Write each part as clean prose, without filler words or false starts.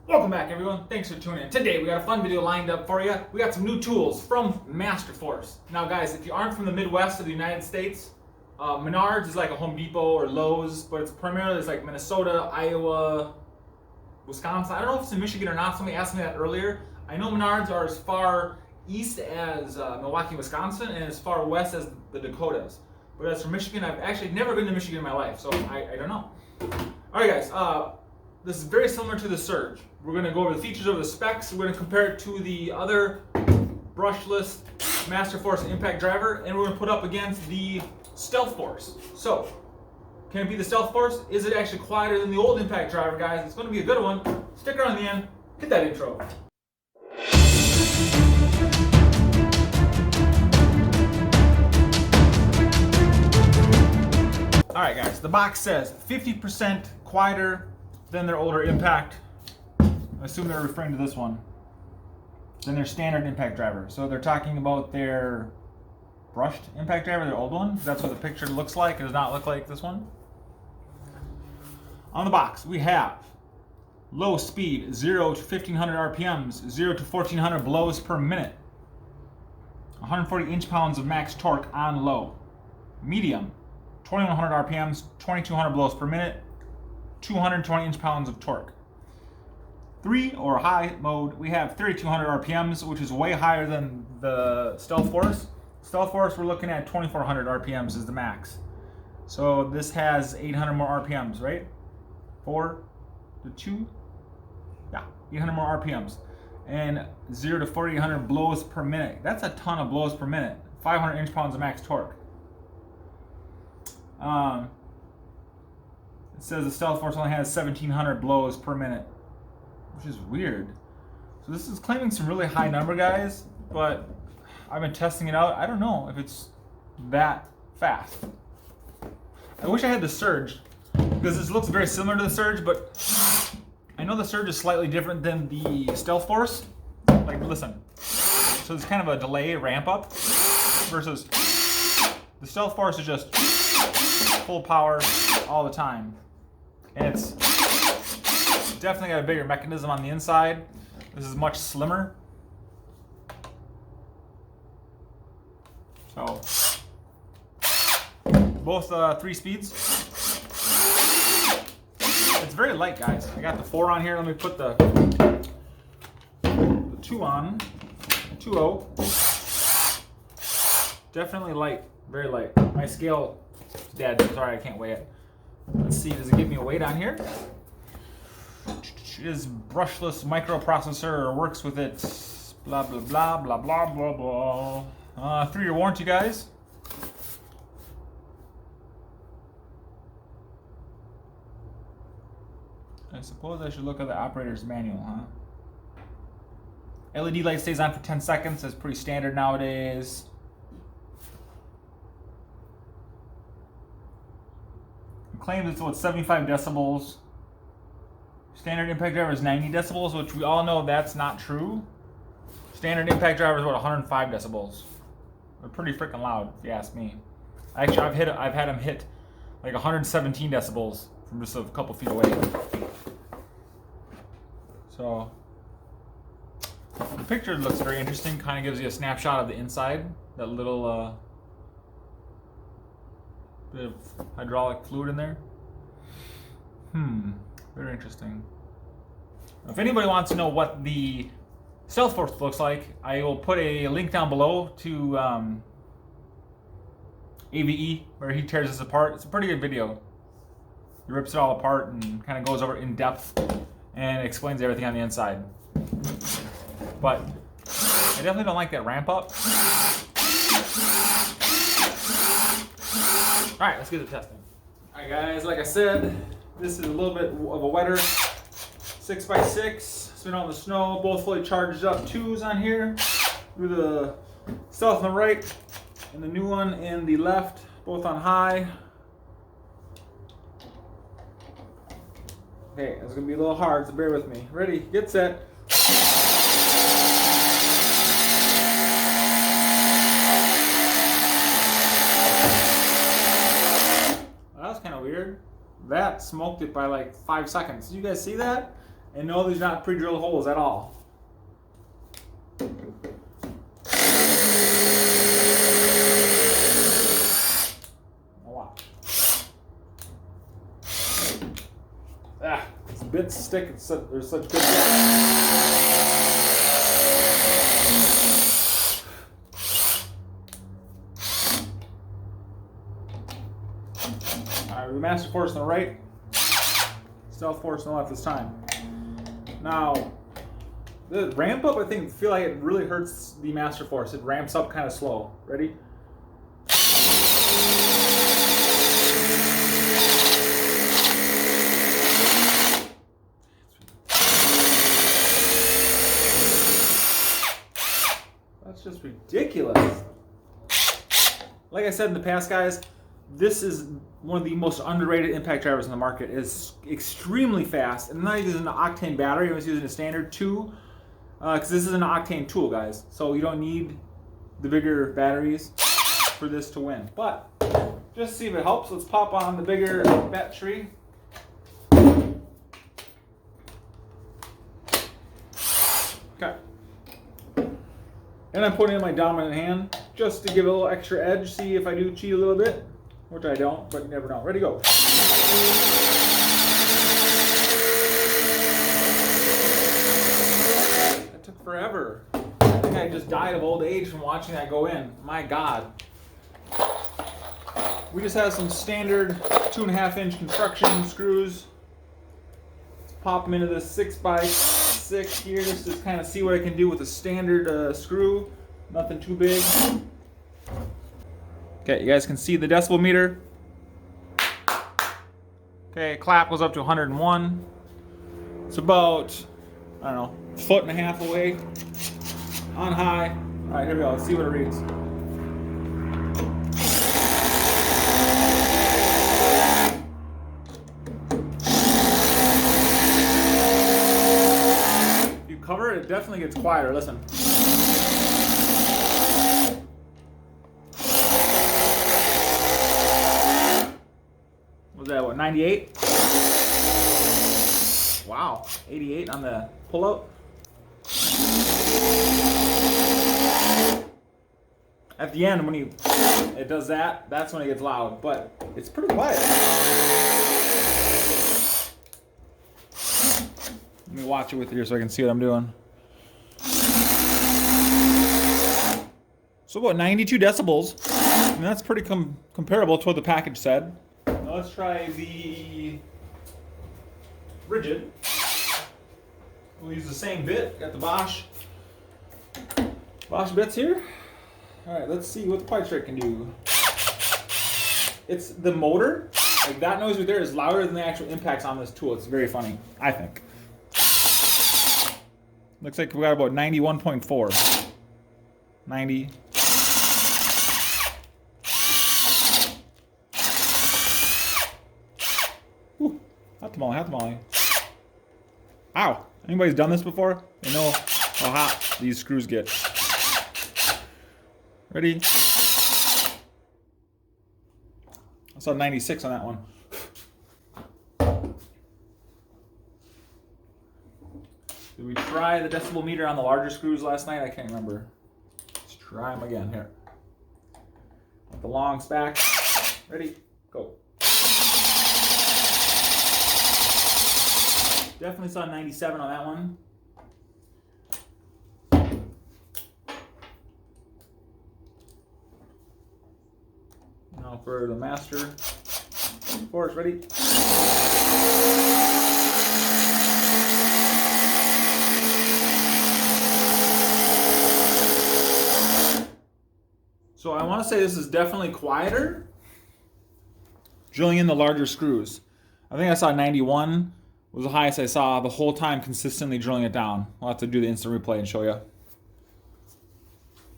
Welcome back, everyone. Thanks for tuning in. Today we got a fun video lined up for you. We got some new tools from Masterforce. Now guys, if you aren't from the Midwest of the United States, Menards is like a Home Depot or Lowe's, but it's primarily like Minnesota, Iowa, Wisconsin. I don't know if it's in Michigan or not. Somebody asked me that earlier. I know Menards are as far east as Milwaukee, Wisconsin, and as far west as the Dakotas. But as for Michigan, I've actually never been to Michigan in my life, so I don't know. Alright guys, this is very similar to the Surge. We're going to go over the features of the specs. We're going to compare it to the other brushless Masterforce impact driver, and we're going to put up against the Stealthforce. So, can it be the Stealthforce? Is it actually quieter than the old impact driver, guys? It's going to be a good one. Stick around the end. Hit that intro. Alright guys, the box says 50% quieter than their older impact. I assume they're referring to this one. Than their standard impact driver. So they're talking about their brushed impact driver, their old one. That's what the picture looks like. It does not look like this one. On the box, we have low speed, 0 to 1500 RPMs, 0 to 1400 blows per minute. 140 inch-pounds of max torque on low. Medium, 2100 RPMs, 2200 blows per minute, 220 inch-pounds of torque. 3 or high mode, we have 3200 RPMs, which is way higher than the Stealthforce. Stealthforce, we're looking at 2400 RPMs is the max. So this has 800 more RPMs, right? 4 to 2? Yeah, 800 more RPMs. And 0 to 4800 blows per minute. That's a ton of blows per minute. 500 inch-pounds of max torque. It says the Stealthforce only has 1700 blows per minute, which is weird. So this is claiming some really high number, guys, but I've been testing it out. I don't know if it's that fast. I wish I had the Surge, because this looks very similar to the Surge, but I know the Surge is slightly different than the Stealthforce. Like, listen. So it's kind of a delay ramp up versus the Stealthforce is just full power all the time. And it's definitely got a bigger mechanism on the inside. This is much slimmer. So, both 3 speeds. It's very light, guys. I got the 4 on here. Let me put the 2 on. 2.0. Definitely light. Very light. My scale is dead. Sorry, I can't weigh it. Let's see, does it give me a weight on here? It is brushless microprocessor, works with it, blah, blah, blah, blah, blah, blah, blah. 3-year warranty, guys. I suppose I should look at the operator's manual, huh? LED light stays on for 10 seconds. That's pretty standard nowadays. It claims it's about 75 decibels. Standard impact driver is 90 decibels, which we all know that's not true. Standard impact driver is about 105 decibels. They're pretty freaking loud, if you ask me. Actually, I've had them hit like 117 decibels from just a couple feet away. So the picture looks very interesting. Kind of gives you a snapshot of the inside. That little bit of hydraulic fluid in there. Very interesting. If anybody wants to know what the Stealthforce looks like, I will put a link down below to AVE, where he tears this apart. It's a pretty good video. He rips it all apart and kind of goes over it in depth and explains everything on the inside. But I definitely don't like that ramp up. Alright, let's get to testing. Alright guys, like I said, this is a little bit of a wetter 6x6. It's been on the snow, both fully charged up 2s on here. With the Stealth on the right and the new one in the left, both on high. Okay, it's gonna be a little hard, so bear with me. Ready, get set. Well, that was kind of weird. That smoked it by like 5 seconds. Did you guys see that? And no, these are not pre-drilled holes at all. Watch. These bits stick. There's such good bits. Alright, we Masterforce on the right, Stealth Force on the left this time. Now, the ramp up, I feel like it really hurts the Masterforce. It ramps up kind of slow. Ready? That's just ridiculous. Like I said in the past, guys, this is one of the most underrated impact drivers in the market. It's extremely fast, and I'm not using an octane battery. I'm just using a standard 2, because this is an octane tool, guys. So you don't need the bigger batteries for this to win. But just to see if it helps, let's pop on the bigger battery. Okay. And I'm putting in my dominant hand just to give it a little extra edge. See if I do cheat a little bit. Which I don't, but you never know. Ready, go. That took forever. I think I just died of old age from watching that go in. My God. We just have some standard 2.5-inch construction screws. Let's pop them into this 6x6 here just to kind of see what I can do with a standard screw. Nothing too big. Okay, you guys can see the decibel meter. Okay, clap goes up to 101. It's about, I don't know, 1.5 feet away. On high. All right, here we go. Let's see what it reads. If you cover it, it definitely gets quieter. Listen. Was that what, 98? Wow, 88 on the pullout. At the end, when it does that, that's when it gets loud, but it's pretty quiet. Let me watch it with you so I can see what I'm doing. So about 92 decibels. I mean, that's pretty comparable to what the package said. Now let's try the Ridgid. We'll use the same bit. Got the Bosch bits here. All right, let's see what the pipe strike can do. It's the motor. Like that noise right there is louder than the actual impacts on this tool. It's very funny, I think. Looks like we got about 91.4. 90. Ooh, hot tamale. Ow! Anybody's done this before? They know how hot these screws get. Ready? I saw 96 on that one. Did we try the decibel meter on the larger screws last night? I can't remember. Let's try them again here. With the long spack. Ready? Go. Definitely saw 97 on that one. Now for the Masterforce, ready? So I want to say this is definitely quieter. Drilling in the larger screws. I think I saw 91 was the highest I saw the whole time consistently drilling it down. I'll have to do the instant replay and show you.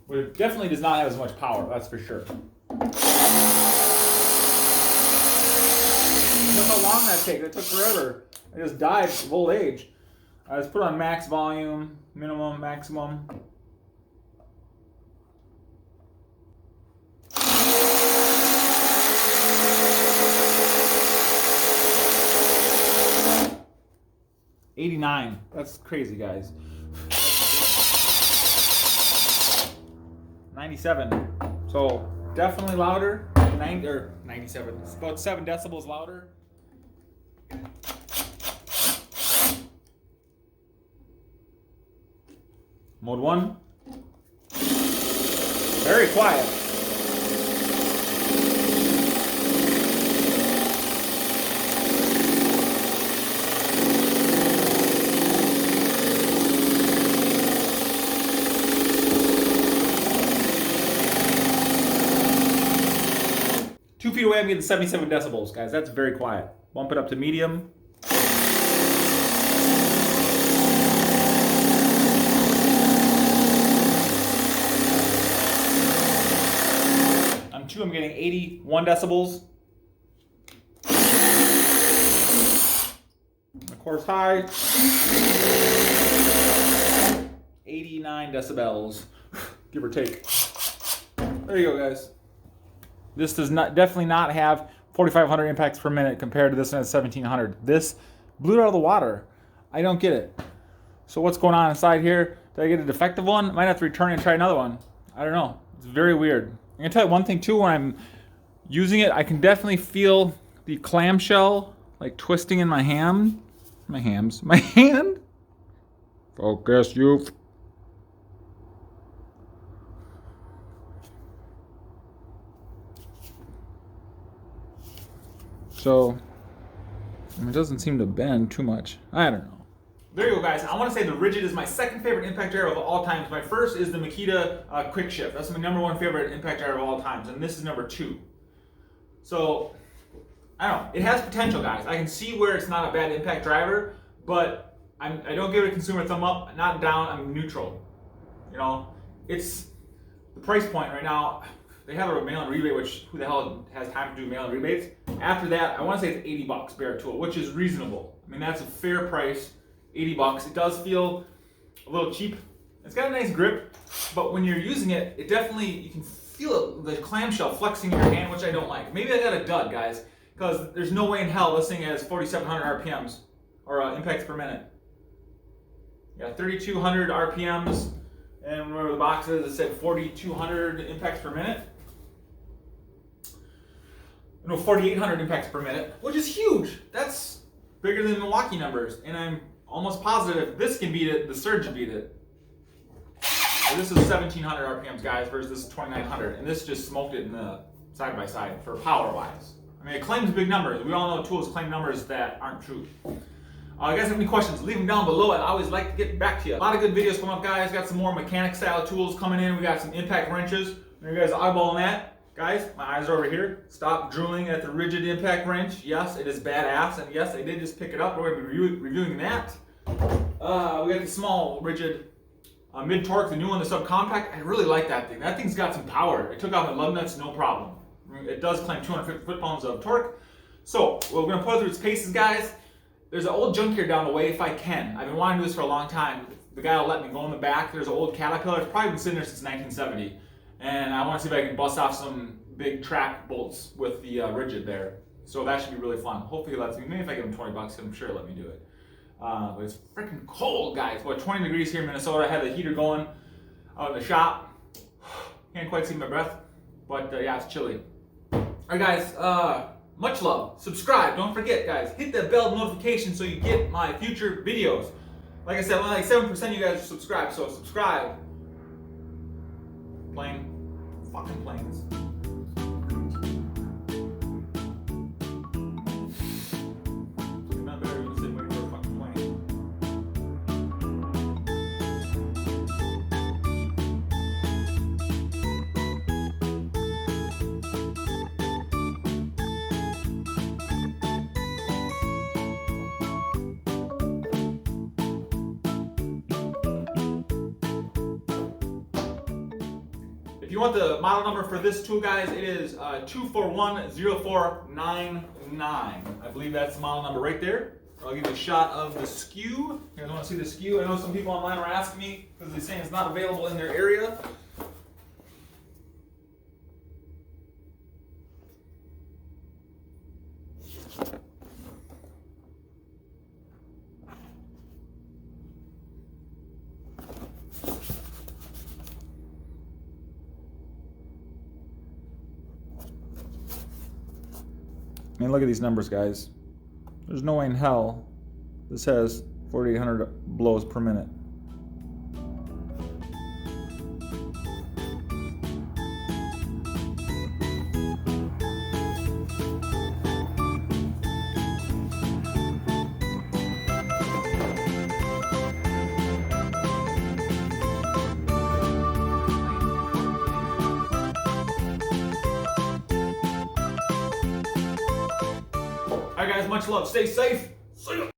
But it definitely does not have as much power, that's for sure. Look how long that takes. It took forever. I just died of old age. I just put on max volume, minimum, maximum. 89. That's crazy, guys. 97. So definitely louder. 97. It's about 7 decibels louder. Mode 1. Very quiet. Two feet away, I'm getting 77 decibels, guys. That's very quiet. Bump it up to medium. On 2, I'm getting 81 decibels. Of course, high. 89 decibels, give or take. There you go, guys. This does not definitely not have 4,500 impacts per minute compared to this one at 1,700. This blew it out of the water. I don't get it. So what's going on inside here? Did I get a defective one? Might have to return it and try another one. I don't know. It's very weird. I'm gonna tell you one thing too. When I'm using it, I can definitely feel the clamshell like twisting in my hand. My hand. Focus, you. So, it doesn't seem to bend too much. I don't know. There you go, guys. I want to say the Ridgid is my second favorite impact gyro of all times. My first is the Makita Quick Shift. That's my #1 favorite impact gyro of all times, and this is #2. So, I don't know. It has potential, guys. I can see where it's not a bad impact driver, but I don't give it a consumer thumb up, not down. I'm neutral. You know, it's the price point right now. They have a mail-in rebate, which who the hell has time to do mail-in rebates? After that, I want to say it's $80 bare tool, which is reasonable. I mean, that's a fair price, $80. It does feel a little cheap. It's got a nice grip, but when you're using it, it definitely, you can feel the clamshell flexing in your hand, which I don't like. Maybe I got a dud, guys, because there's no way in hell this thing has 4,700 RPMs, or impacts per minute. Yeah, 3,200 RPMs, and remember the box is, it said 4,200 impacts per minute. No, 4,800 impacts per minute, which is huge. That's bigger than Milwaukee numbers, and I'm almost positive if this can beat it, the Surge can beat it. So this is 1,700 RPMs, guys, versus this is 2,900, and this just smoked it in the side-by-side for power-wise. I mean, it claims big numbers. We all know tools claim numbers that aren't true. You guys have any questions, leave them down below. I always like to get back to you. A lot of good videos coming up, guys. Got some more mechanic-style tools coming in. We got some impact wrenches. You guys eyeballing that. Guys, my eyes are over here. Stop drooling at the Ridgid impact wrench. Yes, it is badass, and yes, I did just pick it up. We're going to be reviewing that. We got the small Ridgid mid-torque, the new one, the subcompact. I really like that thing. That thing's got some power. It took out my lug nuts, no problem. It does claim 250 foot-pounds of torque. So, we're going to put it through its paces, guys. There's an old junkyard down the way if I can. I've been wanting to do this for a long time. The guy will let me go in the back. There's an old Caterpillar. It's probably been sitting there since 1970. And I want to see if I can bust off some big track bolts with the Ridgid there. So that should be really fun. Hopefully he lets me. Maybe if I give him 20 bucks, I'm sure he'll let me do it. But it's freaking cold, guys. What, 20 degrees here in Minnesota. I had the heater going out in the shop. Can't quite see my breath. But yeah, it's chilly. Alright, guys. Much love. Subscribe. Don't forget, guys. Hit that bell notification so you get my future videos. Like I said, only like 7% of you guys are subscribed. So subscribe. Plane. Fucking planes. Not better than sitting waiting for a fucking plane. If you want the model number for this tool, guys, it is 2410499. I believe that's the model number right there. I'll give you a shot of the SKU. You guys want to see the SKU? I know some people online are asking me because they're saying it's not available in their area. I mean, look at these numbers, guys. There's no way in hell this has 4,800 blows per minute. Alright guys, much love. Stay safe. See ya.